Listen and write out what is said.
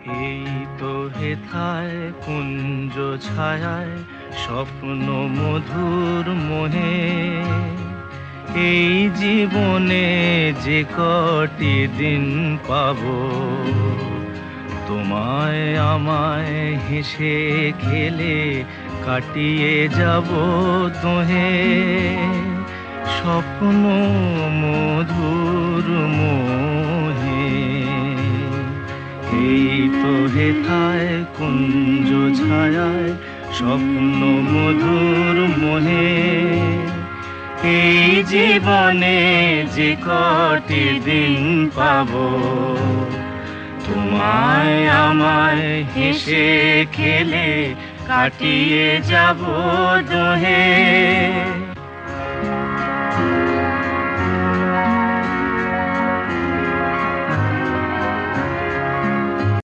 এই তো হেথায় কুঞ্জ ছায়ায় স্বপ্ন মধুর মোহে, এই জীবনে যে কটি দিন পাবো, তোমায় আমায় হেসে খেলে কাটিয়ে যাব দোহে। স্বপ্ন মধুর মোহে, এই তো হেথায় কুঞ্জ ছায়ায় স্বপ্ন মধুর মোহে, এই জীবনে যে কটি দিন পাবো, তোমায় আমায় হেসে খেলে কাটিয়ে যাব দোহে।